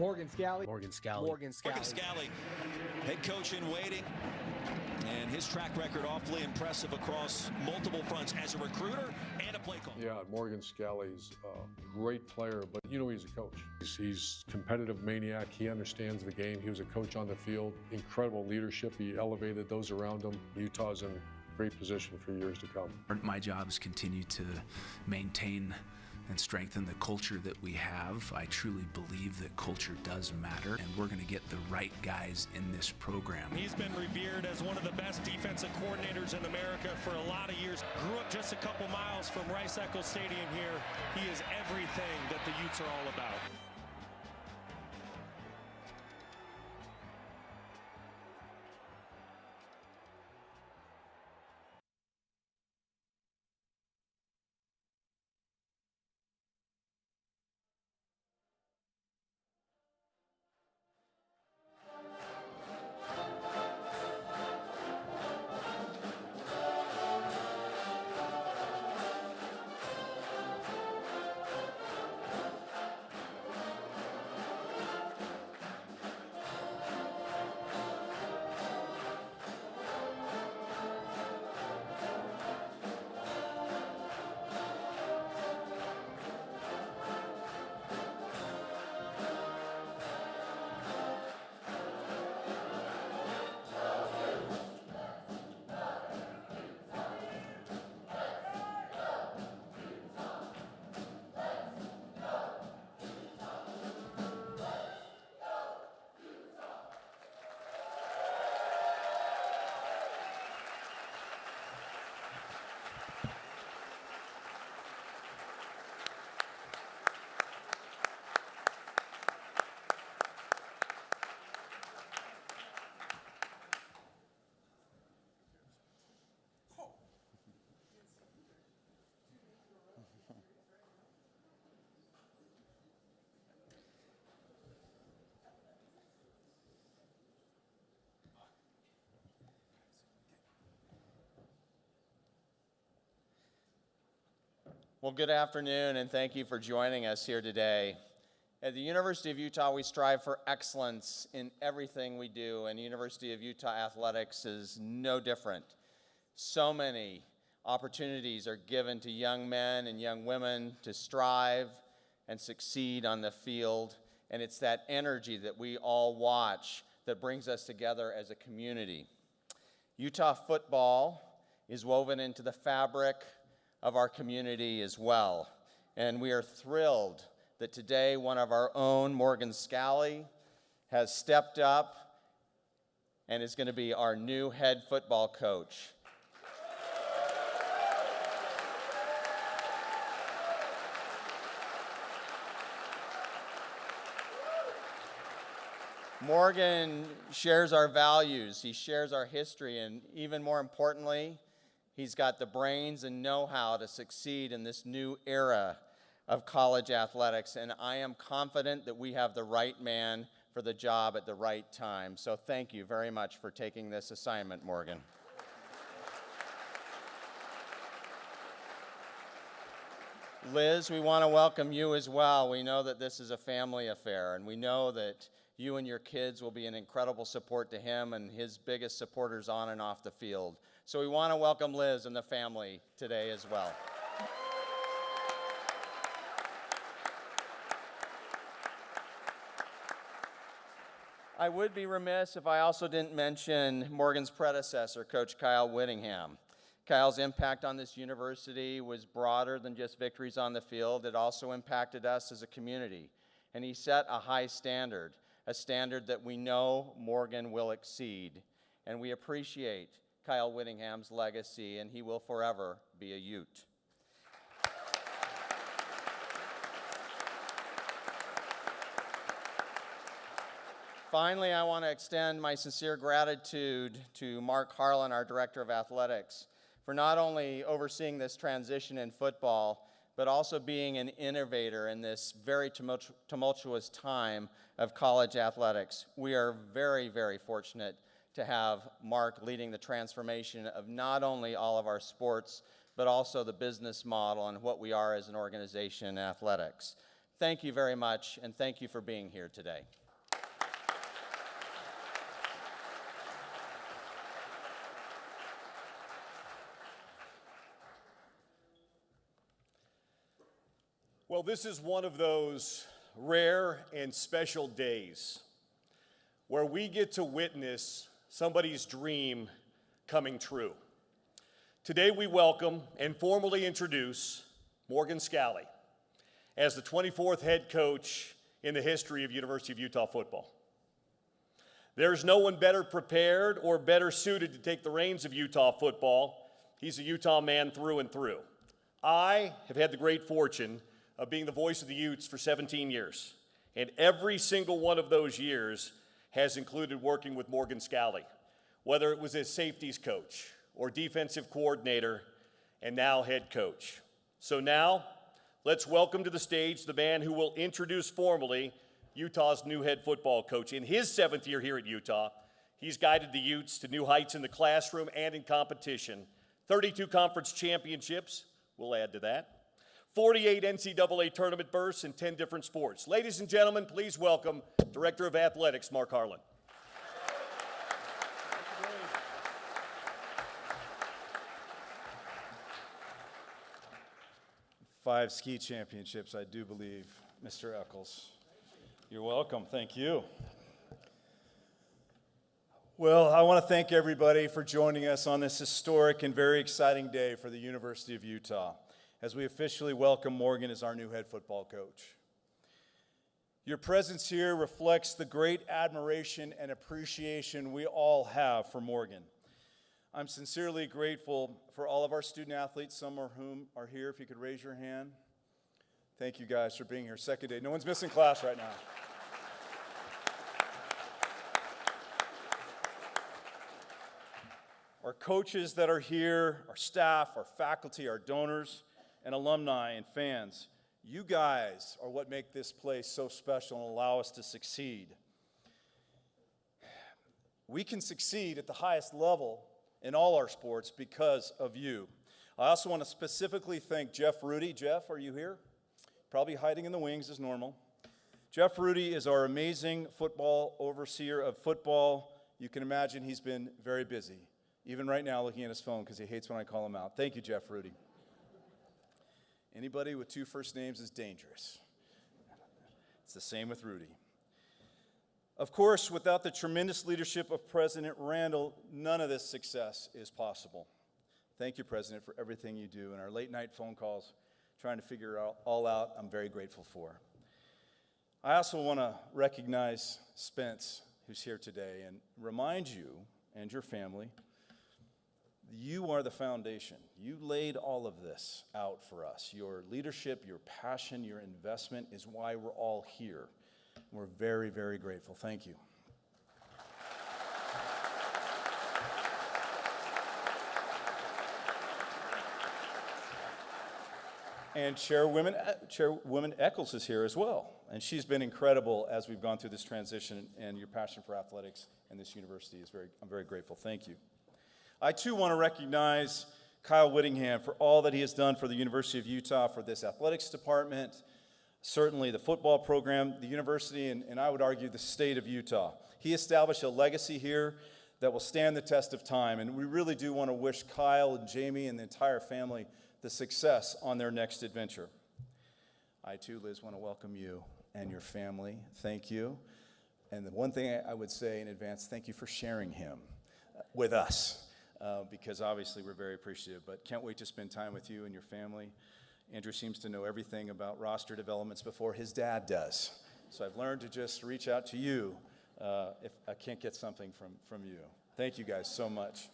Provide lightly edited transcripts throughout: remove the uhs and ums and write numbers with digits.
Morgan Scalley. Morgan Scalley. Morgan Scalley, head coach in waiting, and his track record awfully impressive across multiple fronts as a recruiter and a play caller. Yeah, Morgan Scalley's a great player, but you know he's a coach. He's competitive maniac. He understands the game. He was a coach on the field. Incredible leadership. He elevated those around him. Utah's in great position for years to come. My job is continue to maintain and strengthen the culture that we have. I truly believe that culture does matter, and we're going to get the right guys in this program. He's been revered as one of the best defensive coordinators in America for a lot of years. Grew up just a couple miles from Rice-Eccles Stadium here. He is everything that the Utes are all about. Well, good afternoon, and thank you for joining us here today. At the University of Utah, we strive for excellence in everything we do, and University of Utah athletics is no different. So many opportunities are given to young men and young women to strive and succeed on the field, and it's that energy that we all watch that brings us together as a community. Utah football is woven into the fabric of our community as well. And we are thrilled that today one of our own, Morgan Scalley, has stepped up and is going to be our new head football coach. Morgan shares our values, he shares our history, and even more importantly, he's got the brains and know-how to succeed in this new era of college athletics, and I am confident that we have the right man for the job at the right time. So thank you very much for taking this assignment, Morgan. Liz, we want to welcome you as well. We know that this is a family affair, and we know that you and your kids will be an incredible support to him and his biggest supporters on and off the field. So we want to welcome Liz and the family today as well. I would be remiss if I also didn't mention Morgan's predecessor, Coach Kyle Whittingham. Kyle's impact on this university was broader than just victories on the field. It also impacted us as a community. And he set a high standard, a standard that we know Morgan will exceed. And we appreciate Kyle Whittingham's legacy, and he will forever be a Ute. Finally, I want to extend my sincere gratitude to Mark Harlan, our Director of Athletics, for not only overseeing this transition in football, but also being an innovator in this very tumultuous time of college athletics. We are very, very fortunate to have Mark leading the transformation of not only all of our sports, but also the business model and what we are as an organization in athletics. thank you very much, and thank you for being here today. Well, this is one of those rare and special days where we get to witness somebody's dream coming true. Today we welcome and formally introduce Morgan Scalley as the 24th head coach in the history of University of Utah football. There's no one better prepared or better suited to take the reins of Utah football. He's a Utah man through and through. I have had the great fortune of being the voice of the Utes for 17 years. And every single one of those years has included working with Morgan Scalley, whether it was as safeties coach or defensive coordinator and now head coach. So now, let's welcome to the stage the man who will introduce formally Utah's new head football coach. In his 7th year here at Utah, he's guided the Utes to new heights in the classroom and in competition. 32 conference championships, we'll add to that. 48 NCAA tournament berths in 10 different sports. Ladies and gentlemen, please welcome Director of Athletics, Mark Harlan. 5 ski championships, I do believe, Mr. Eccles. You're welcome, thank you. Well, I want to thank everybody for joining us on this historic and very exciting day for the University of Utah, as we officially welcome Morgan as our new head football coach. Your presence here reflects the great admiration and appreciation we all have for Morgan. I'm sincerely grateful for all of our student athletes, some of whom are here. If you could raise your hand. Thank you guys for being here. Second day. No one's missing class right now. Our coaches that are here, our staff, our faculty, our donors, and alumni and fans, you guys are what make this place so special and allow us to succeed. We can succeed at the highest level in all our sports because of you. I also want to specifically thank Jeff Rudy. Jeff, are you here? Probably hiding in the wings as normal. Jeff Rudy is our amazing football overseer of football. You can imagine he's been very busy, even right now looking at his phone because he hates when I call him out. Thank you, Jeff Rudy. Anybody with 2 first names is dangerous. It's the same with Rudy. Of course, without the tremendous leadership of President Randall, none of this success is possible. Thank you, President, for everything you do. And our late night phone calls, trying to figure it all out, I'm very grateful for. I also want to recognize Spence, who's here today, and remind you and your family, you are the foundation. You laid all of this out for us. Your leadership, your passion, your investment is why we're all here. We're very, very grateful. Thank you. And Chairwoman Eccles is here as well. And she's been incredible as we've gone through this transition, and your passion for athletics and this university is I'm very grateful. Thank you. I too want to recognize Kyle Whittingham for all that he has done for the University of Utah, for this athletics department, certainly the football program, the university, and I would argue the state of Utah. He established a legacy here that will stand the test of time, and we really do want to wish Kyle and Jamie and the entire family the success on their next adventure. I too, Liz, want to welcome you and your family. Thank you. And the one thing I would say in advance, thank you for sharing him with us, because obviously we're very appreciative, but can't wait to spend time with you and your family. Andrew seems to know everything about roster developments before his dad does. So I've learned to just reach out to you if I can't get something from you. Thank you guys so much.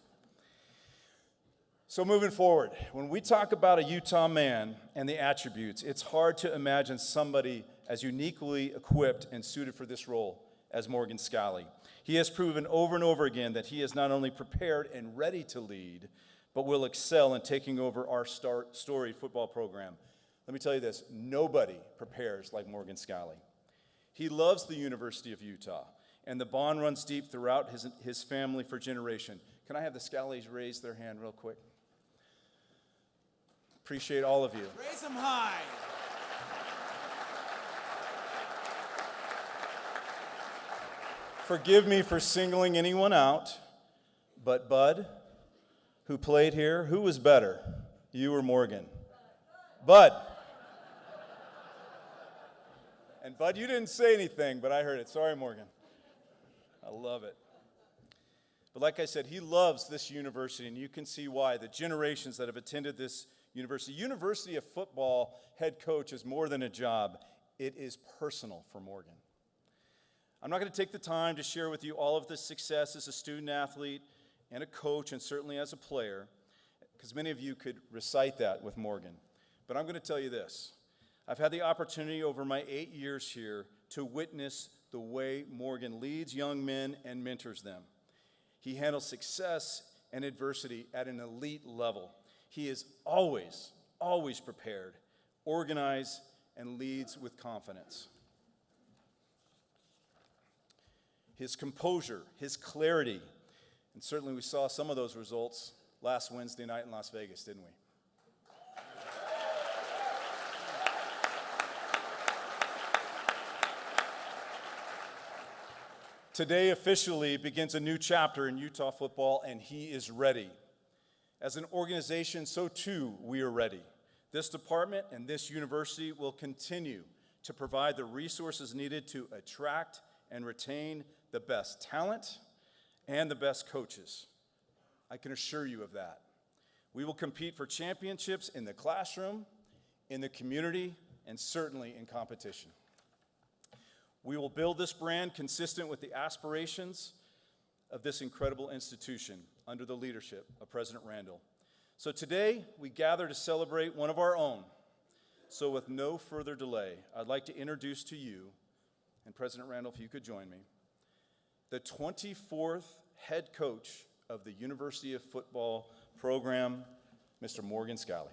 So moving forward, when we talk about a Utah man and the attributes, it's hard to imagine somebody as uniquely equipped and suited for this role as Morgan Scalley. He has proven over and over again that he is not only prepared and ready to lead, but will excel in taking over our storied football program. Let me tell you this, nobody prepares like Morgan Scalley. He loves the University of Utah, and the bond runs deep throughout his family for generation. Can I have the Scalleys raise their hand real quick? Appreciate all of you. Raise them high. forgive me for singling anyone out, but Bud, who played here, who was better, you or Morgan? Bud. And Bud, you didn't say anything, but I heard it. Sorry, Morgan. I love it. But like I said, he loves this university, and you can see why. The generations that have attended this university. University of football head coach is more than a job. It is personal for Morgan. I'm not going to take the time to share with you all of the success as a student athlete and a coach, and certainly as a player, because many of you could recite that with Morgan. But I'm going to tell you this. I've had the opportunity over my 8 years here to witness the way Morgan leads young men and mentors them. He handles success and adversity at an elite level. He is always, always prepared, organized, and leads with confidence. His composure, his clarity, and certainly we saw some of those results last Wednesday night in Las Vegas, didn't we? Today officially begins a new chapter in Utah football, and he is ready. As an organization, so too we are ready. This department and this university will continue to provide the resources needed to attract and retain the best talent and the best coaches. I can assure you of that. We will compete for championships in the classroom, in the community, and certainly in competition. We will build this brand consistent with the aspirations of this incredible institution under the leadership of President Randall. So today, we gather to celebrate one of our own. So with no further delay, I'd like to introduce to you, and President Randall, if you could join me, the 24th head coach of the University of Football program, Mr. Morgan Scalley.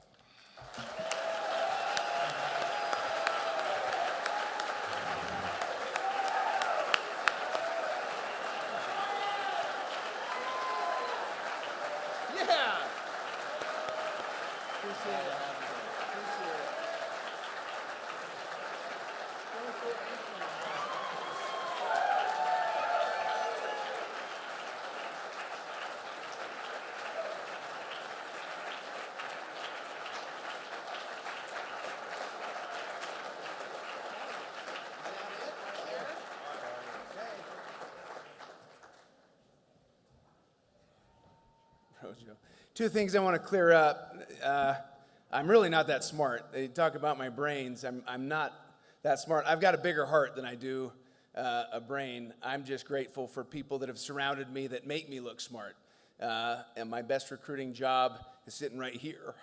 Two things I want to clear up. I'm really not that smart. They talk about my brains. I'm not that smart. I've got a bigger heart than I do a brain. I'm just grateful for people that have surrounded me that make me look smart. And my best recruiting job is sitting right here.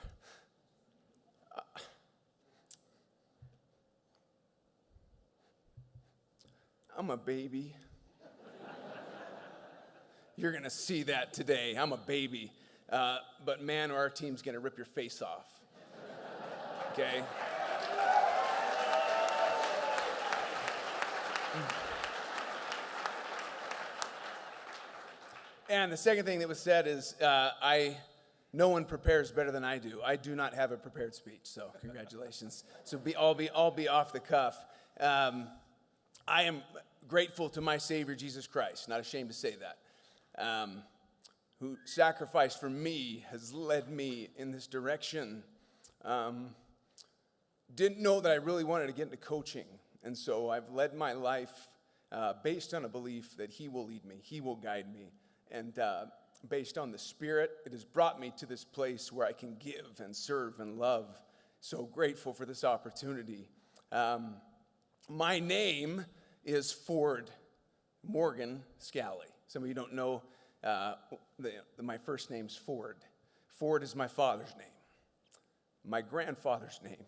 I'm a baby. You're going to see that today. I'm a baby. But man, our team's going to rip your face off. Okay? And the second thing that was said is no one prepares better than I do. I do not have a prepared speech, so congratulations. So I'll be off the cuff. I am grateful to my Savior, Jesus Christ, not ashamed to say that, who sacrificed for me, has led me in this direction. Didn't know that I really wanted to get into coaching, and so I've led my life based on a belief that He will lead me, He will guide me, and based on the Spirit, it has brought me to this place where I can give and serve and love. So grateful for this opportunity. My name is Ford Morgan Scalley. Some of you don't know my first name's Ford. Ford is my father's name, my grandfather's name.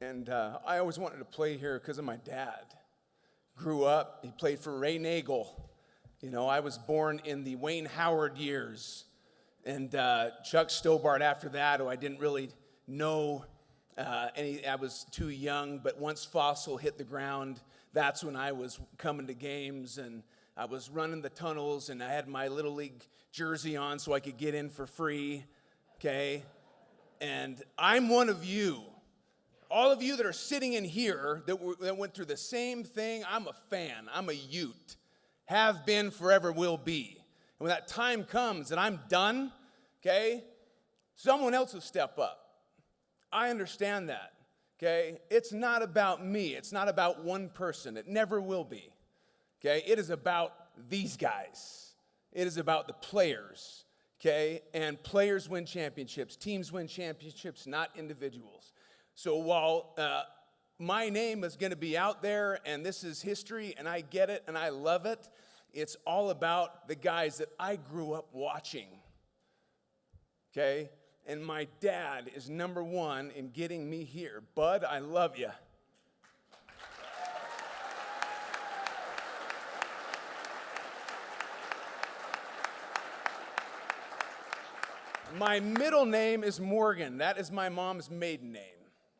And I always wanted to play here because of my dad. Grew up, he played for Ray Nagel. You know, I was born in the Wayne Howard years. And Chuck Stobart after that, who I didn't really know I was too young, but once Fossil hit the ground, that's when I was coming to games, and I was running the tunnels, and I had my Little League jersey on so I could get in for free, okay? And I'm one of you. All of you that are sitting in here that went through the same thing, I'm a fan. I'm a Ute. Have been, forever will be. And when that time comes and I'm done, okay, someone else will step up. I understand that, okay? It's not about me. It's not about one person. It never will be, okay? It is about these guys. It is about the players, okay? And players win championships. Teams win championships, not individuals. So while my name is going to be out there and this is history and I get it and I love it, it's all about the guys that I grew up watching, okay? And my dad is number one in getting me here. Bud, I love you. My middle name is Morgan. That is my mom's maiden name,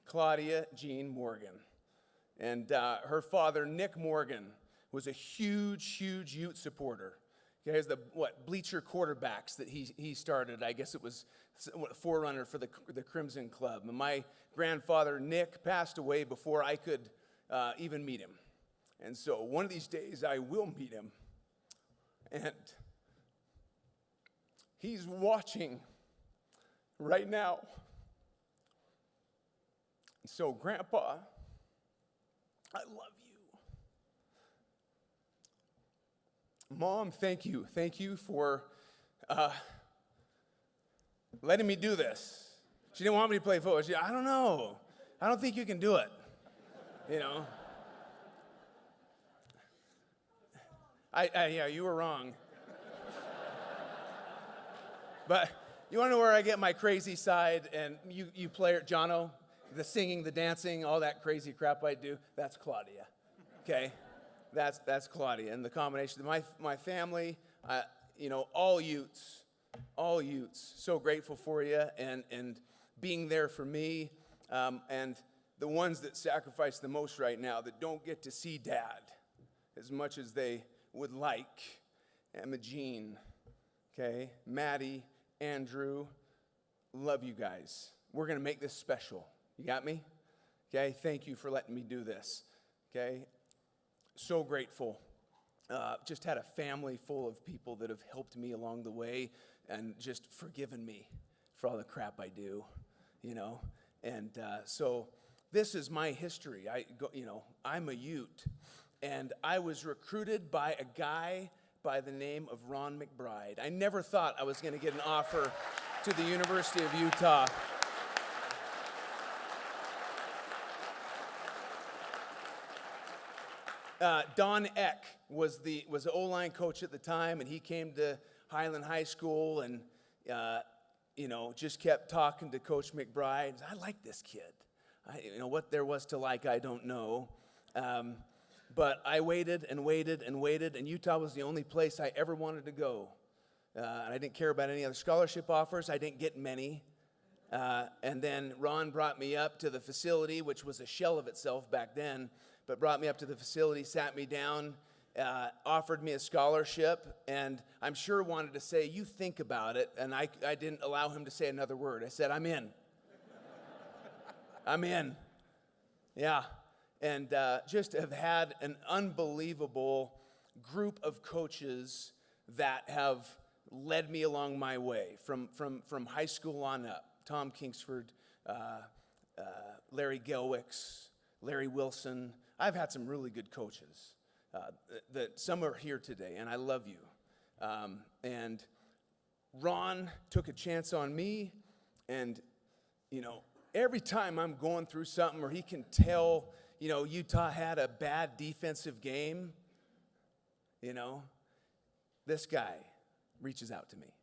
Claudia Jean Morgan. And her father, Nick Morgan, was a huge, huge Ute supporter. He has the bleacher quarterbacks that he started. I guess it was a forerunner for the Crimson Club. And my grandfather, Nick, passed away before I could even meet him. And so one of these days I will meet him. And he's watching right now. So, Grandpa, I love you. Mom, thank you. Thank you for letting me do this. She didn't want me to play football. She, I don't know. I don't think you can do it. You know? Yeah, you were wrong. But you want to know where I get my crazy side? And you player, Jono, the singing, the dancing, all that crazy crap I do, that's Claudia, okay? That's Claudia. And the combination of my family, all Utes, so grateful for you and being there for me. And the ones that sacrifice the most right now that don't get to see Dad as much as they would like. Emma Jean, okay? Maddie, Andrew, love you guys. We're going to make this special. You got me? Okay, thank you for letting me do this. Okay, so grateful. Just had a family full of people that have helped me along the way and just forgiven me for all the crap I do, And so this is my history. I'm a Ute, and I was recruited by a guy by the name of Ron McBride. I never thought I was going to get an offer to the University of Utah. Don Eck was the O-line coach at the time, and he came to Highland High School and, just kept talking to Coach McBride. I like this kid. What there was to like, I don't know. But I waited and waited and waited, and Utah was the only place I ever wanted to go. I didn't care about any other scholarship offers. I didn't get many. And then Ron brought me up to the facility, which was a shell of itself back then, but brought me up to the facility, sat me down, offered me a scholarship, and I'm sure wanted to say, you think about it, and I didn't allow him to say another word. I said, I'm in. I'm in. Yeah. And just have had an unbelievable group of coaches that have led me along my way from high school on up. Tom Kingsford, Larry Gelwicks, Larry Wilson. I've had some really good coaches. That some are here today, and I love you. And Ron took a chance on me, and, every time I'm going through something or he can tell, Utah had a bad defensive game, this guy reaches out to me.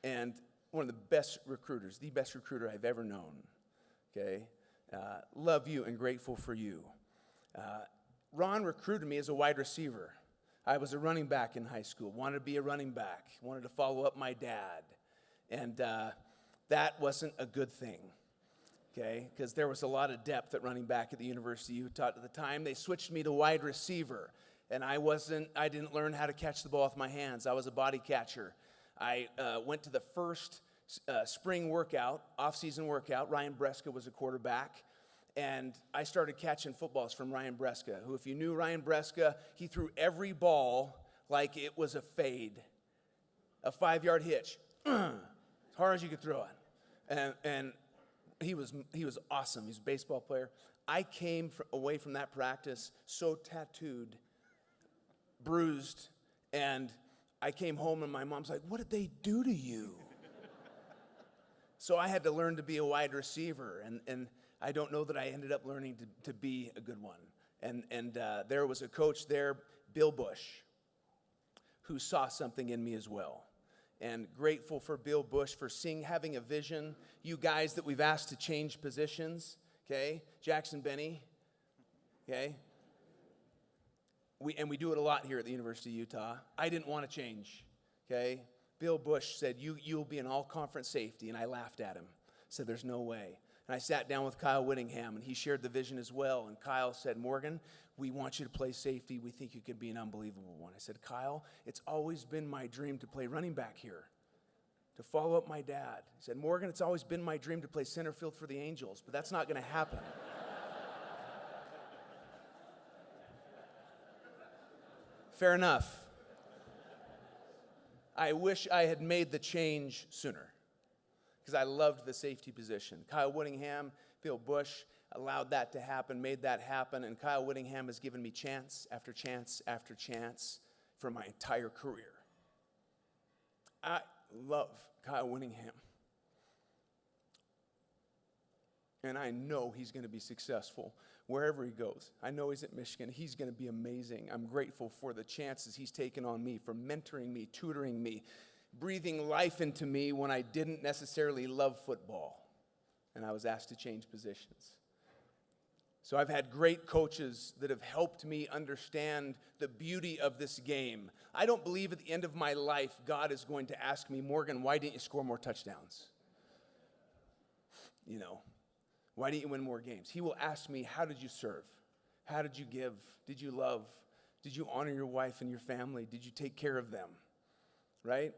And one of the best recruiters, the best recruiter I've ever known, okay? Love you and grateful for you. Ron recruited me as a wide receiver. I was a running back in high school, wanted to be a running back, wanted to follow up my dad. And that wasn't a good thing, okay? Because there was a lot of depth at running back at the University of Utah at the time. They switched me to wide receiver, and I didn't learn how to catch the ball with my hands. I was a body catcher. I went to the first spring workout, off-season workout. Ryan Breska was a quarterback. And I started catching footballs from Ryan Breska, who, if you knew Ryan Breska, he threw every ball like it was a fade, a 5-yard hitch, as hard as you could throw it. And he was awesome. He was a baseball player. I came away from that practice so tattooed, bruised, and I came home and my mom's like, "What did they do to you?" So I had to learn to be a wide receiver, and I don't know that I ended up learning to be a good one. And there was a coach there, Bill Bush, who saw something in me as well. And grateful for Bill Bush for having a vision. You guys that we've asked to change positions, okay? Jackson Benny, okay? We do it a lot here at the University of Utah. I didn't want to change, okay? Bill Bush said, you'll be an all-conference safety, and I laughed at him. Said, there's no way. And I sat down with Kyle Whittingham, and he shared the vision as well. And Kyle said, Morgan, we want you to play safety. We think you could be an unbelievable one. I said, Kyle, it's always been my dream to play running back here, to follow up my dad. He said, Morgan, it's always been my dream to play center field for the Angels, but that's not going to happen. Fair enough. I wish I had made the change sooner, because I loved the safety position. Kyle Whittingham, Bill Bush allowed that to happen, made that happen, and Kyle Whittingham has given me chance after chance after chance for my entire career. I love Kyle Whittingham. And I know he's going to be successful wherever he goes. I know he's at Michigan. He's going to be amazing. I'm grateful for the chances he's taken on me, for mentoring me, tutoring me, breathing life into me when I didn't necessarily love football, and I was asked to change positions. So I've had great coaches that have helped me understand the beauty of this game. I don't believe at the end of my life God is going to ask me, Morgan, why didn't you score more touchdowns? Why didn't you win more games? He will ask me, how did you serve? How did you give? Did you love? Did you honor your wife and your family? Did you take care of them? Right?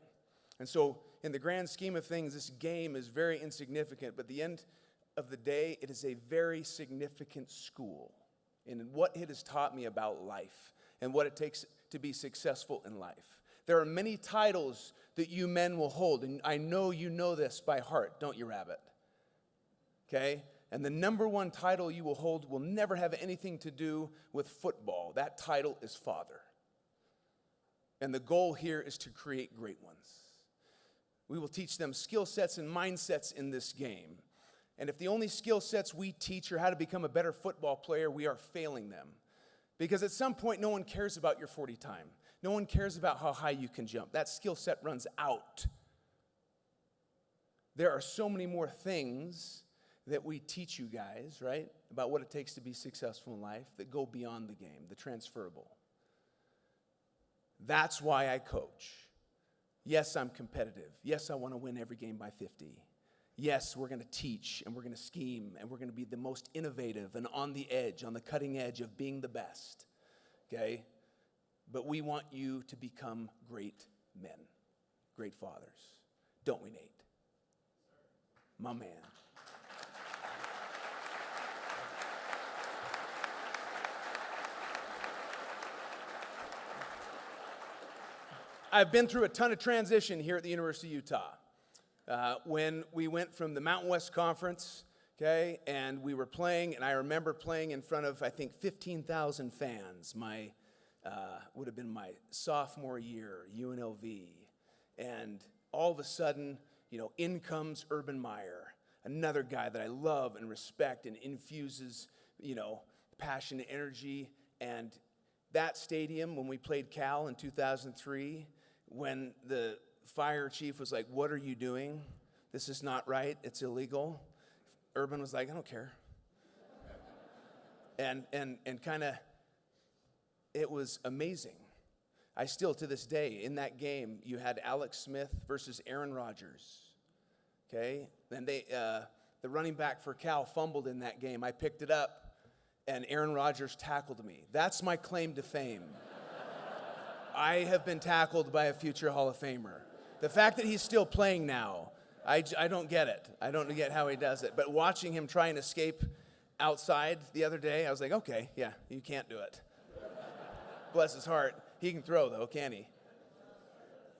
And so in the grand scheme of things, this game is very insignificant, but at the end of the day, it is a very significant school in what it has taught me about life and what it takes to be successful in life. There are many titles that you men will hold, and I know you know this by heart, don't you, Rabbit? Okay? And the number one title you will hold will never have anything to do with football. That title is father. And the goal here is to create great ones. We will teach them skill sets and mindsets in this game. And if the only skill sets we teach are how to become a better football player, we are failing them. Because at some point, no one cares about your 40 time. No one cares about how high you can jump. That skill set runs out. There are so many more things that we teach you guys, right, about what it takes to be successful in life that go beyond the game, the transferable. That's why I coach. Yes, I'm competitive. Yes, I want to win every game by 50. Yes, we're going to teach, and we're going to scheme, and we're going to be the most innovative and on the edge, on the cutting edge of being the best, okay? But we want you to become great men, great fathers. Don't we, Nate? My man. I've been through a ton of transition here at the University of Utah. When we went from the Mountain West Conference, okay, and we were playing, and I remember playing in front of, I think, 15,000 fans. Would have been my sophomore year, UNLV. And all of a sudden, in comes Urban Meyer, another guy that I love and respect and infuses, passion and energy. And that stadium, when we played Cal in 2003, when the fire chief was like, "What are you doing? This is not right. It's illegal." Urban was like, "I don't care." And kind of, it was amazing. I still, to this day, in that game, you had Alex Smith versus Aaron Rodgers. Okay? Then the running back for Cal fumbled in that game. I picked it up, and Aaron Rodgers tackled me. That's my claim to fame. I have been tackled by a future Hall of Famer. The fact that he's still playing now, I don't get it. I don't get how he does it. But watching him try and escape outside the other day, I was like, okay, yeah, you can't do it. Bless his heart. He can throw, though, can't he?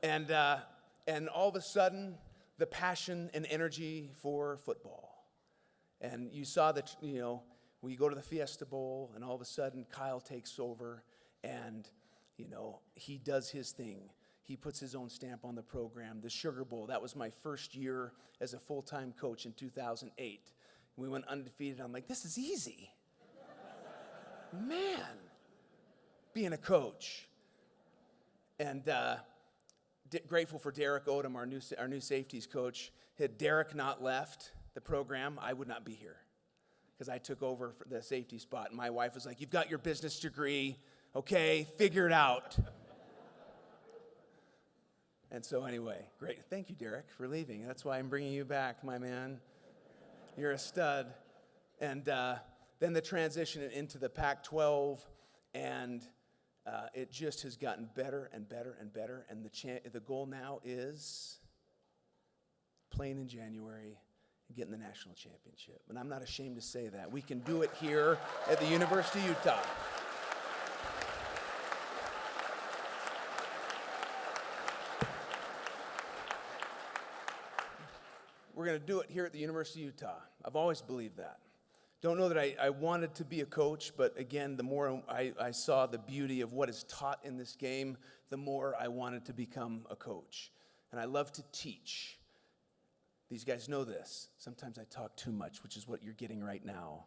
And all of a sudden, the passion and energy for football. And you saw that, we go to the Fiesta Bowl, and all of a sudden, Kyle takes over, and, he does his thing. He puts his own stamp on the program. The Sugar Bowl, that was my first year as a full-time coach in 2008. We went undefeated. I'm like, this is easy. Man, being a coach. And grateful for Derek Odom, our new safeties coach. Had Derek not left the program, I would not be here because I took over for the safety spot. And my wife was like, you've got your business degree, okay, figure it out. And so anyway, great. Thank you, Derek, for leaving. That's why I'm bringing you back, my man. You're a stud. And then the transition into the Pac-12, and it just has gotten better and better and better. And the goal now is playing in January and getting the national championship. And I'm not ashamed to say that. We can do it here at the University of Utah. We're going to do it here at the University of Utah. I've always believed that. Don't know that I wanted to be a coach, but again, the more I saw the beauty of what is taught in this game, the more I wanted to become a coach. And I love to teach. These guys know this. Sometimes I talk too much, which is what you're getting right now.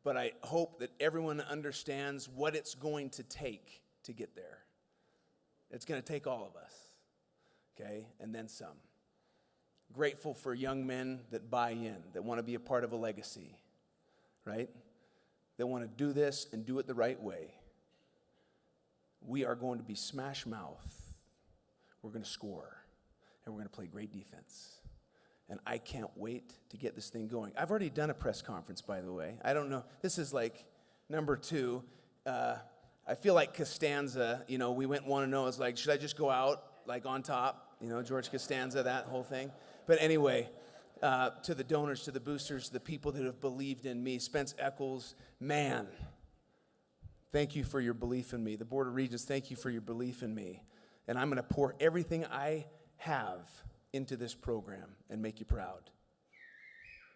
But I hope that everyone understands what it's going to take to get there. It's going to take all of us, okay, and then some. Grateful for young men that buy in, that want to be a part of a legacy, right? That want to do this and do it the right way. We are going to be smash mouth. We're going to score, and we're going to play great defense. And I can't wait to get this thing going. I've already done a press conference, by the way. I don't know. This is like number 2. I feel like Costanza, we went 1-0. I was like, should I just go out like on top? George Costanza, that whole thing. But anyway, to the donors, to the boosters, the people that have believed in me, Spence Eccles, man, thank you for your belief in me. The Board of Regents, thank you for your belief in me. And I'm going to pour everything I have into this program and make you proud.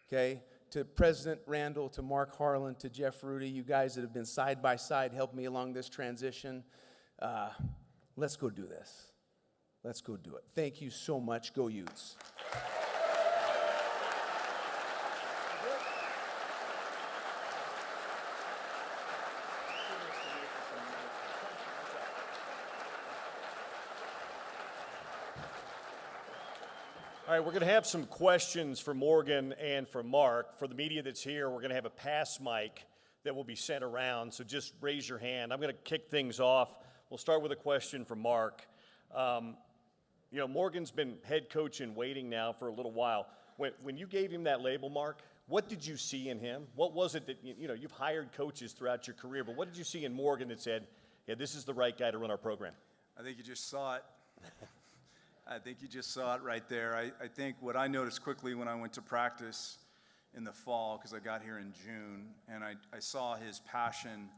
Okay? To President Randall, to Mark Harlan, to Jeff Rudy, you guys that have been side by side, helped me along this transition. Let's go do this. Let's go do it. Thank you so much. Go Utes. All right, we're going to have some questions for Morgan and for Mark. For the media that's here, we're going to have a pass mic that will be sent around, so just raise your hand. I'm going to kick things off. We'll start with a question for Mark. Morgan's been head coach in waiting now for a little while. When you gave him that label, Mark, what did you see in him? What was it that, you've hired coaches throughout your career, but what did you see in Morgan that said, yeah, this is the right guy to run our program? I think you just saw it. I think you just saw it right there. I think what I noticed quickly when I went to practice in the fall, because I got here in June, and I saw his passion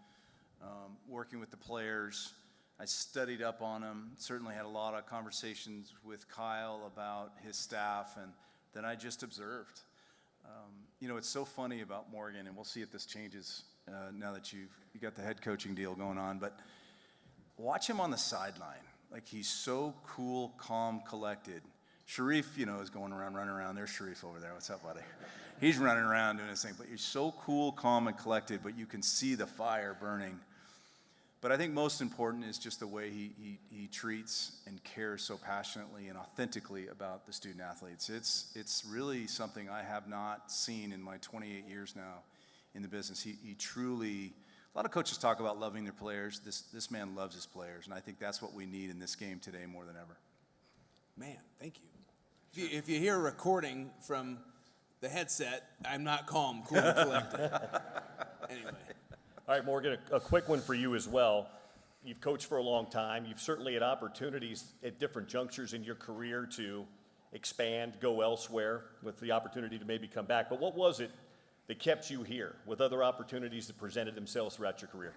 working with the players. I studied up on him, certainly had a lot of conversations with Kyle about his staff, and then I just observed. It's so funny about Morgan, and we'll see if this changes now that you got the head coaching deal going on, but watch him on the sideline. Like, he's so cool, calm, collected. Sharif, is going around, running around. There's Sharif over there. What's up, buddy? He's running around doing his thing, but he's so cool, calm, and collected, but you can see the fire burning. But I think most important is just the way he treats and cares so passionately and authentically about the student athletes. It's really something I have not seen in my 28 years now in the business. He truly, a lot of coaches talk about loving their players. This man loves his players, and I think that's what we need in this game today more than ever. Man, thank you. If you hear a recording from the headset, I'm not calm, cool, and collected. Anyway. All right, Morgan, a quick one for you as well. You've coached for a long time. You've certainly had opportunities at different junctures in your career to expand, go elsewhere with the opportunity to maybe come back. But what was it that kept you here with other opportunities that presented themselves throughout your career?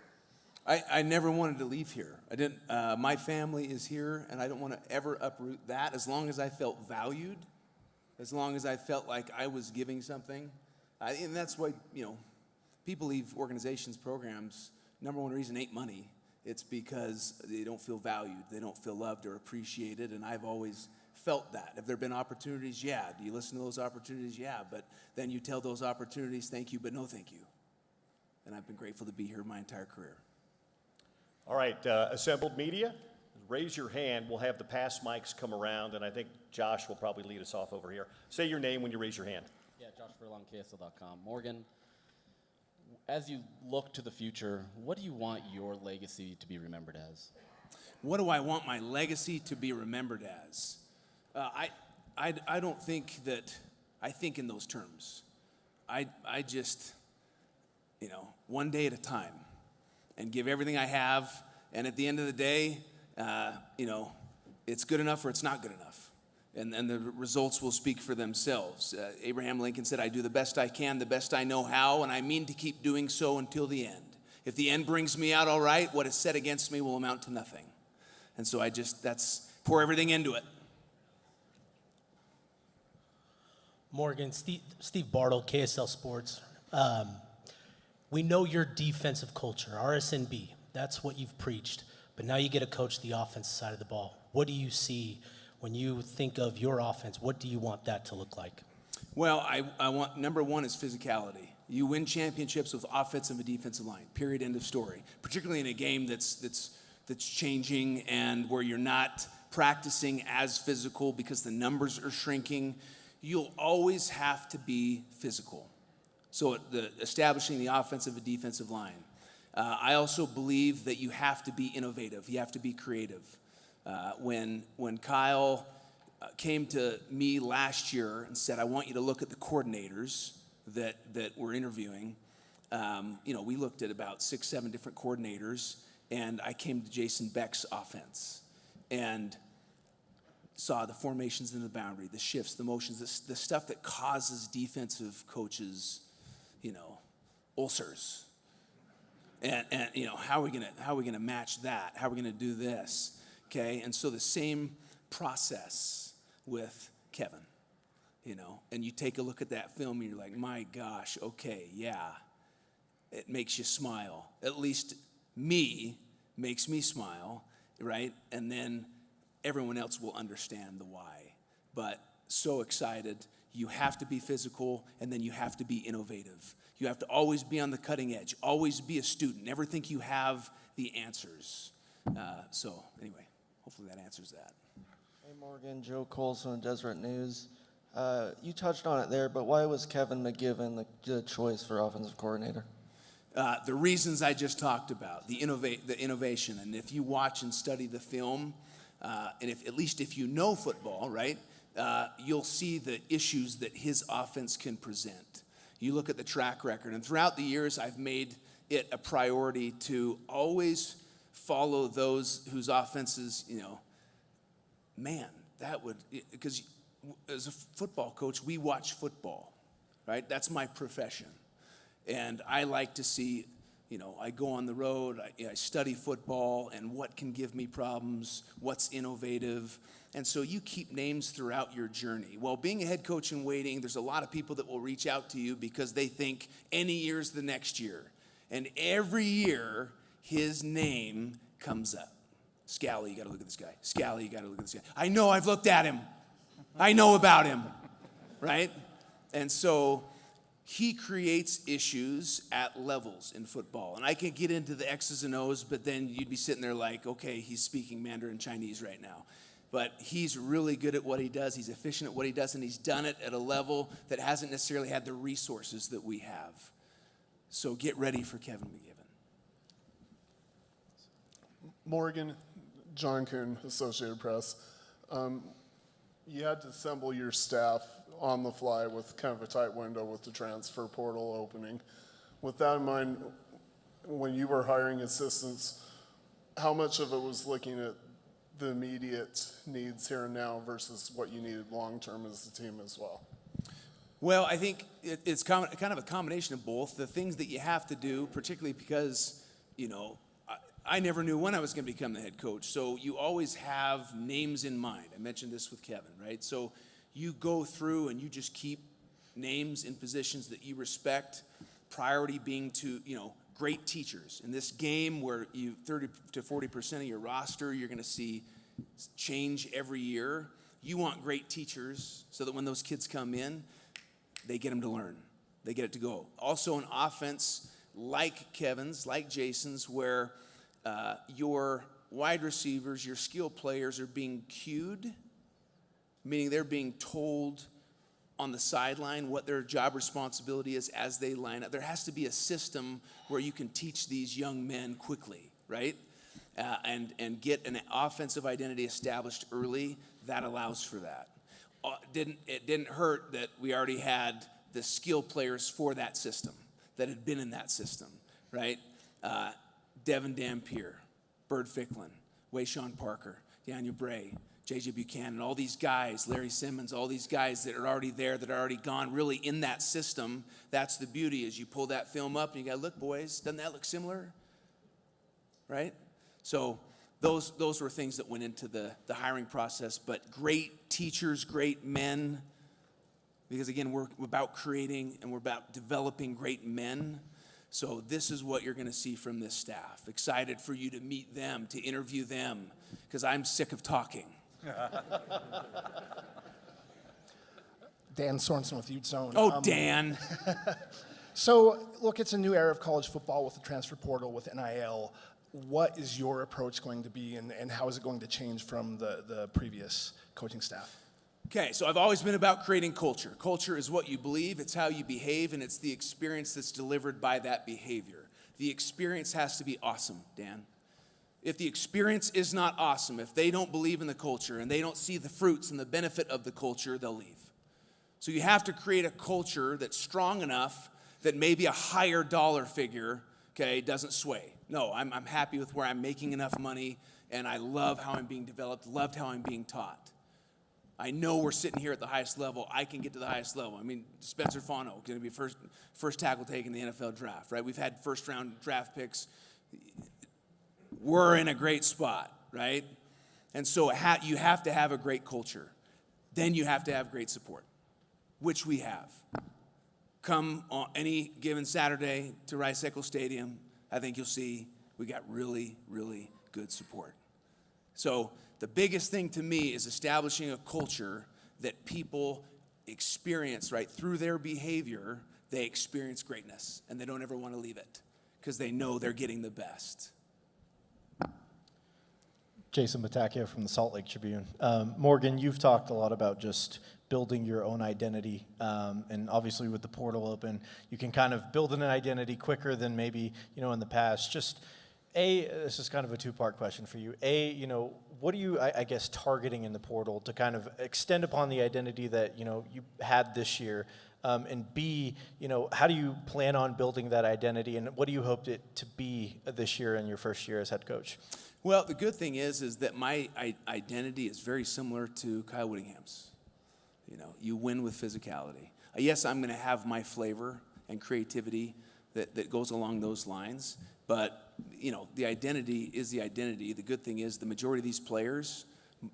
I never wanted to leave here. I didn't. My family is here, and I don't want to ever uproot that. As long as I felt valued, as long as I felt like I was giving something, and that's why, you know, people leave organizations, programs. Number one reason ain't money. It's because they don't feel valued, they don't feel loved or appreciated, and I've always felt that. Have there been opportunities? Yeah. Do you listen to those opportunities? Yeah. But then you tell those opportunities, thank you, but no thank you. And I've been grateful to be here my entire career. All right, assembled media, raise your hand. We'll have the pass mics come around, and I think Josh will probably lead us off over here. Say your name when you raise your hand. Yeah, Josh Furlong, KSL.com. Morgan, as you look to the future, what do you want your legacy to be remembered as? What do I want my legacy to be remembered as? I don't think that I think in those terms. I just, you know, one day at a time, and give everything I have, and at the end of the day, you know, it's good enough or it's not good enough. And the results will speak for themselves. Abraham Lincoln said, I do the best I can, the best I know how, and I mean to keep doing so until the end. If the end brings me out all right, what is said against me will amount to nothing. And so pour everything into it. Morgan, Steve Bartle, KSL Sports. We know your defensive culture, RSNB. That's what you've preached. But now you get to coach the offensive side of the ball. What do you see when you think of your offense? What do you want that to look like? Well, I want, number one is physicality. You win championships with offensive and defensive line, period, end of story. Particularly in a game that's changing and where you're not practicing as physical because the numbers are shrinking. You'll always have to be physical. So establishing the offensive and defensive line. I also believe that you have to be innovative. You have to be creative. When Kyle came to me last year and said, I want you to look at the coordinators that we're interviewing, you know, we looked at about 6-7 different coordinators, and I came to Jason Beck's offense and saw the formations in the boundary, the shifts, the motions, the stuff that causes defensive coaches, you know, ulcers. And you know, how are we gonna match that? How are we gonna do this? Okay, and so the same process with Kevin, you know, and you take a look at that film and you're like, my gosh, okay, yeah, it makes you smile. At least makes me smile, right? And then everyone else will understand the why. But so excited. You have to be physical, and then you have to be innovative. You have to always be on the cutting edge, always be a student, never think you have the answers. So anyway, hopefully that answers that. Hey Morgan, Joe Colson, Deseret News. You touched on it there, but why was Kevin McGivern the choice for offensive coordinator? The reasons I just talked about, the innovation, and if you watch and study the film, and at least if you know football, right, you'll see the issues that his offense can present. You look at the track record, and throughout the years, I've made it a priority to always follow those whose offenses, you know, man, that would, because as a football coach, we watch football, right? That's my profession. And I like to see, you know, I go on the road, I study football and what can give me problems, what's innovative. And so you keep names throughout your journey. Well, being a head coach in waiting, there's a lot of people that will reach out to you because they think any year's the next year. And every year, his name comes up. Scalley, you got to look at this guy. Scalley, you got to look at this guy. I know, I've looked at him. I know about him, right? And so he creates issues at levels in football. And I can get into the X's and O's, but then you'd be sitting there like, okay, he's speaking Mandarin Chinese right now. But he's really good at what he does. He's efficient at what he does, and he's done it at a level that hasn't necessarily had the resources that we have. So get ready for Kevin McGivern. Morgan, John Kuhn, Associated Press. You had to assemble your staff on the fly with kind of a tight window with the transfer portal opening. With that in mind, when you were hiring assistants, how much of it was looking at the immediate needs here and now versus what you needed long-term as a team as well? Well, I think it's kind of a combination of both. The things that you have to do, particularly because, I never knew when I was going to become the head coach. So you always have names in mind. I mentioned this with Kevin, right? So you go through and you just keep names in positions that you respect, priority being to, great teachers. In this game where 30 to 40% of your roster, you're going to see change every year. You want great teachers so that when those kids come in, they get them to learn. They get it to go. Also an offense like Kevin's, like Jason's, where your wide receivers, your skill players are being cued, meaning they're being told on the sideline what their job responsibility is as they line up. There has to be a system where you can teach these young men quickly, right? And get an offensive identity established early. That allows for that. It didn't hurt that we already had the skill players for that system, that had been in that system, right? Devin Dampier, Bird Ficklin, Wayshawn Parker, Daniel Bray, J.J. Buchanan, all these guys, Larry Simmons, all these guys that are already there, that are already gone, really in that system. That's the beauty, is you pull that film up and you go, look, boys, doesn't that look similar? Right? So those were things that went into the hiring process. But great teachers, great men, because again, we're about creating and we're about developing great men. So this is what you're going to see from this staff. Excited for you to meet them, to interview them, because I'm sick of talking. Dan Sorensen with Ute Zone. Oh, Dan. So, look, it's a new era of college football with the transfer portal, with NIL. What is your approach going to be, and how is it going to change from the previous coaching staff? Okay, so I've always been about creating culture. Culture is what you believe, it's how you behave, and it's the experience that's delivered by that behavior. The experience has to be awesome, Dan. If the experience is not awesome, if they don't believe in the culture and they don't see the fruits and the benefit of the culture, they'll leave. So you have to create a culture that's strong enough that maybe a higher dollar figure, okay, doesn't sway. No, I'm happy with where I'm making enough money, and I love how I'm being developed, loved how I'm being taught. I know we're sitting here at the highest level. I can get to the highest level. I mean, Spencer Fano going to be first tackle taken in the NFL draft, right? We've had first-round draft picks. We're in a great spot, right? And so you have to have a great culture. Then you have to have great support, which we have. Come on any given Saturday to Rice-Eccles Stadium, I think you'll see we got really, really good support. So the biggest thing to me is establishing a culture that people experience, right? Through their behavior, they experience greatness, and they don't ever want to leave it because they know they're getting the best. Jason Batacchia from the Salt Lake Tribune. Morgan, you've talked a lot about just building your own identity, and obviously with the portal open, you can kind of build an identity quicker than maybe, in the past. Just, this is kind of a two-part question for you. What are you, I guess, targeting in the portal to kind of extend upon the identity that, you had this year? And B, how do you plan on building that identity, and what do you hope it to be this year in your first year as head coach? Well, the good thing is that my identity is very similar to Kyle Whittingham's. You win with physicality. Yes, I'm going to have my flavor and creativity that goes along those lines, but, the identity is the identity. The good thing is the majority of these players,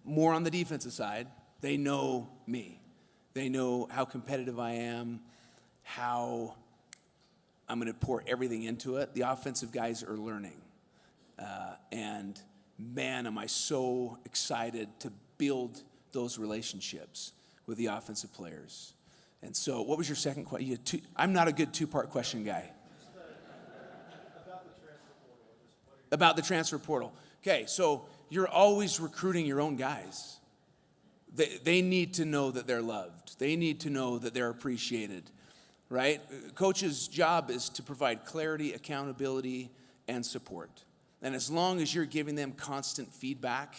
more on the defensive side, they know me. They know how competitive I am, how I'm going to pour everything into it. The offensive guys are learning. And man, am I so excited to build those relationships with the offensive players. And so, what was your second question? I'm not a good two-part question guy. About the transfer portal. Okay, so you're always recruiting your own guys. They need to know that they're loved. They need to know that they're appreciated, right? Coach's job is to provide clarity, accountability, and support. And as long as you're giving them constant feedback,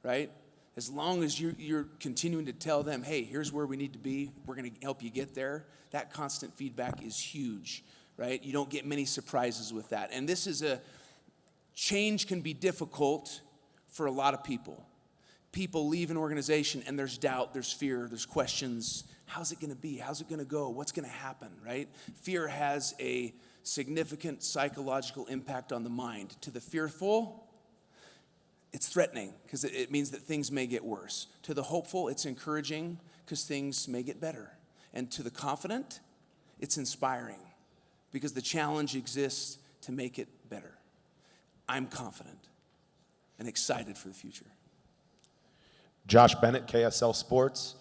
right? As long as you're continuing to tell them, hey, here's where we need to be, we're going to help you get there, that constant feedback is huge, right? You don't get many surprises with that. And change can be difficult for a lot of people. people leave an organization and there's doubt, there's fear, there's questions. How's it going to be? How's it going to go? What's going to happen, right? Fear has a significant psychological impact on the mind. To the fearful, it's threatening because it means that things may get worse. To the hopeful, it's encouraging because things may get better. And to the confident, it's inspiring because the challenge exists to make it better. I'm confident and excited for the future. Josh Bennett, KSL Sports.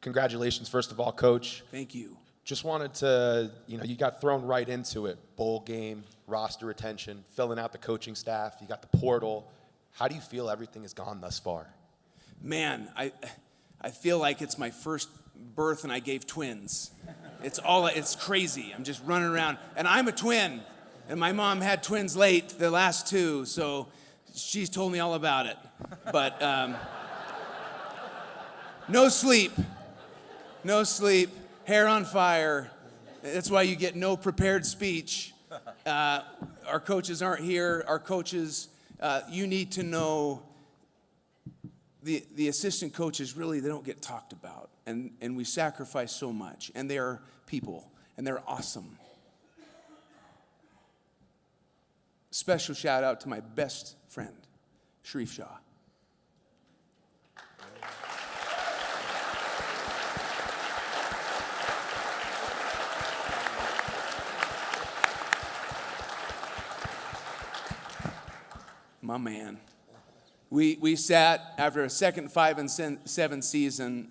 Congratulations, first of all, Coach. Thank you. Just wanted to, you got thrown right into it. Bowl game, roster retention, filling out the coaching staff. You got the portal. How do you feel everything has gone thus far? Man, I feel like it's my first birth and I gave twins. It's crazy. I'm just running around. And I'm a twin. And my mom had twins late, the last two, so she's told me all about it. But no sleep, hair on fire. That's why you get no prepared speech. Our coaches aren't here. Our coaches, you need to know the assistant coaches, really, they don't get talked about. And we sacrifice so much. And they are people, and they're awesome. Special shout out to my best friend, Sharif Shah. My man. We sat after a second 5 and 7 season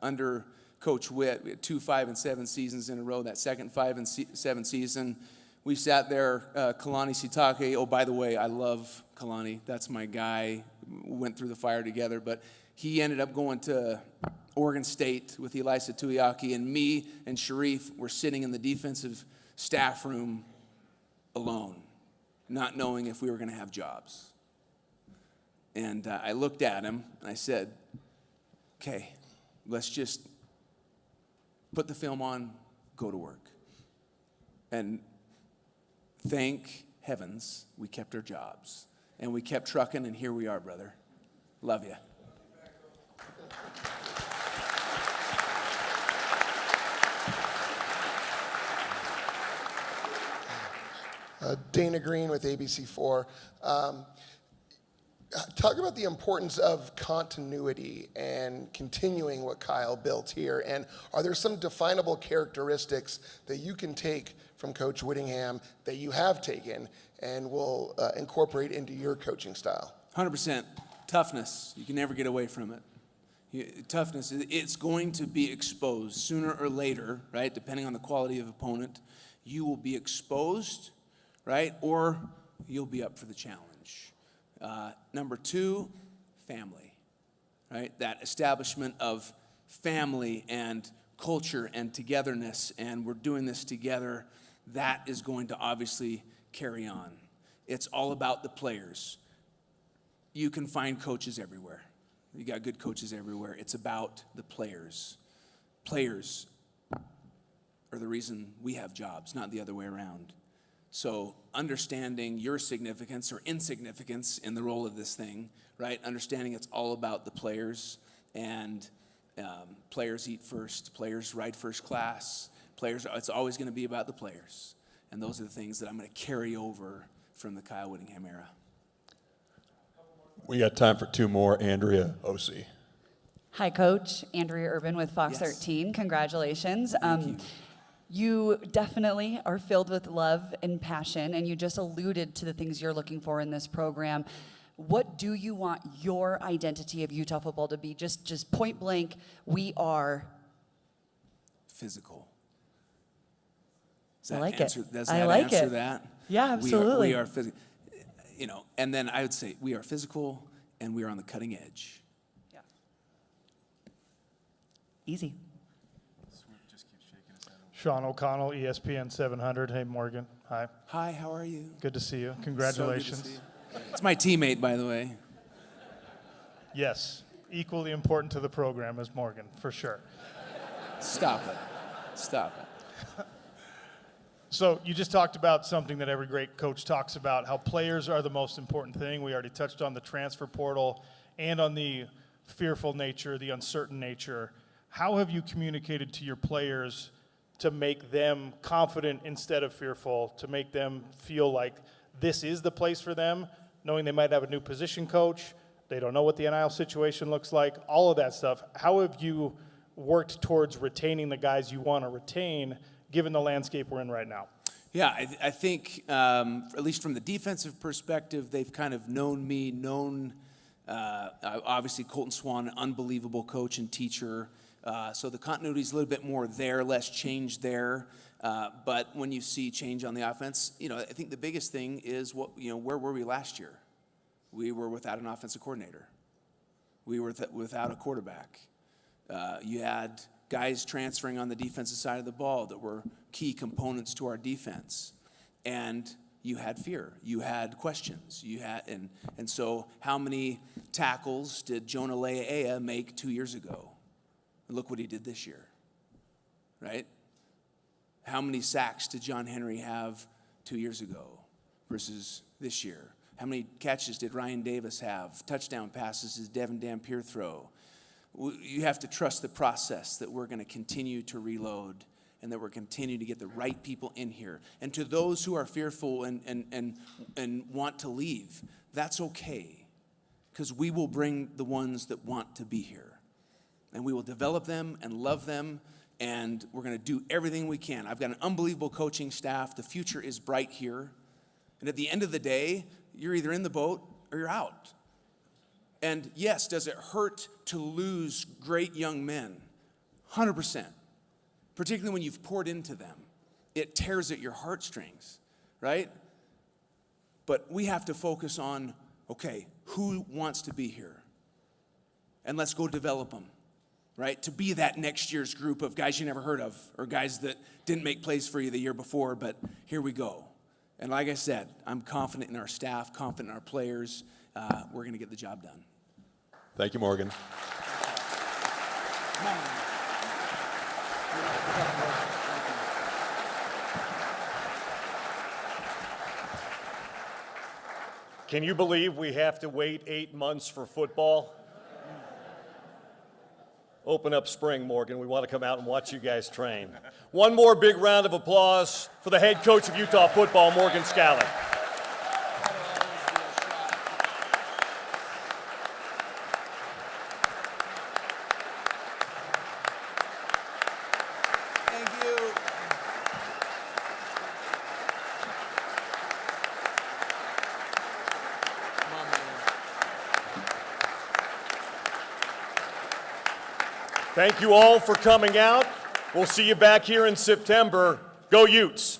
under Coach Witt. We had 2 5 and 7 seasons in a row. That second 5 and 7 season, we sat there. Kalani Sitake. Oh, by the way, I love Kalani. That's my guy. We went through the fire together, but he ended up going to Oregon State with Elisa Tuiaki, and me and Sharif were sitting in the defensive staff room alone, not knowing if we were going to have jobs. And I looked at him and I said, okay, let's just put the film on, go to work. And thank heavens we kept our jobs. And we kept trucking, and here we are, brother. Love you. Dana Green with ABC4. Talk about the importance of continuity and continuing what Kyle built here. And are there some definable characteristics that you can take from Coach Whittingham that you have taken and will incorporate into your coaching style? 100%. Toughness. You can never get away from it. Toughness, it's going to be exposed sooner or later, right? Depending on the quality of opponent. You will be exposed, right? Or you'll be up for the challenge. Number 2, family, right? That establishment of family and culture and togetherness, and we're doing this together, that is going to obviously carry on. It's all about the players. You can find coaches everywhere. You got good coaches everywhere. It's about the players. Players are the reason we have jobs, not the other way around. So understanding your significance or insignificance in the role of this thing, right? Understanding it's all about the players, and players eat first, players ride first class, players, it's always going to be about the players. And those are the things that I'm going to carry over from the Kyle Whittingham era. We got time for 2 more. Andrea Ossie. Hi, Coach. Andrea Urban with Fox 13. Congratulations. Thank you. You definitely are filled with love and passion, and you just alluded to the things you're looking for in this program. What do you want your identity of Utah football to be? Just point blank, we are physical. I like it. Does I that like answer it. that? Yeah, absolutely. We are physical. And then I would say we are physical and we are on the cutting edge. Yeah. Easy. Sean O'Connell, ESPN 700. Hey, Morgan. Hi. Hi, how are you? Good to see you. Congratulations. So good to see you. It's my teammate, by the way. Yes, equally important to the program as Morgan, for sure. Stop it. Stop it. So you just talked about something that every great coach talks about, how players are the most important thing. We already touched on the transfer portal and on the fearful nature, the uncertain nature. How have you communicated to your players to make them confident instead of fearful, to make them feel like this is the place for them, knowing they might have a new position coach, they don't know what the NIL situation looks like, all of that stuff? How have you worked towards retaining the guys you want to retain, given the landscape we're in right now? Yeah, I think, at least from the defensive perspective, they've kind of known me, obviously Colton Swan, an unbelievable coach and teacher. So the continuity is a little bit more there, less change there. But when you see change on the offense, I think the biggest thing is where were we last year? We were without an offensive coordinator. We were without a quarterback. You had guys transferring on the defensive side of the ball that were key components to our defense. And you had fear. You had questions. And so how many tackles did Jonah Lea'ea make 2 years ago? Look what he did this year, right? How many sacks did John Henry have 2 years ago versus this year? How many catches did Ryan Davis have? Touchdown passes did Devin Dampier throw? You have to trust the process that we're going to continue to reload and that we're continuing to get the right people in here. And to those who are fearful and want to leave, that's okay, because we will bring the ones that want to be here. And we will develop them and love them, and we're going to do everything we can. I've got an unbelievable coaching staff. The future is bright here. And at the end of the day, you're either in the boat or you're out. And yes, does it hurt to lose great young men? 100%. Particularly when you've poured into them. It tears at your heartstrings, right? But we have to focus on, okay, who wants to be here? And let's go develop them. Right, to be that next year's group of guys you never heard of, or guys that didn't make plays for you the year before, but here we go. And like I said, I'm confident in our staff, confident in our players. We're going to get the job done. Thank you, Morgan. Can you believe we have to wait 8 months for football? Open up spring, Morgan. We want to come out and watch you guys train. One more big round of applause for the head coach of Utah football, Morgan Scalley. Thank you. Thank you all for coming out. We'll see you back here in September. Go Utes.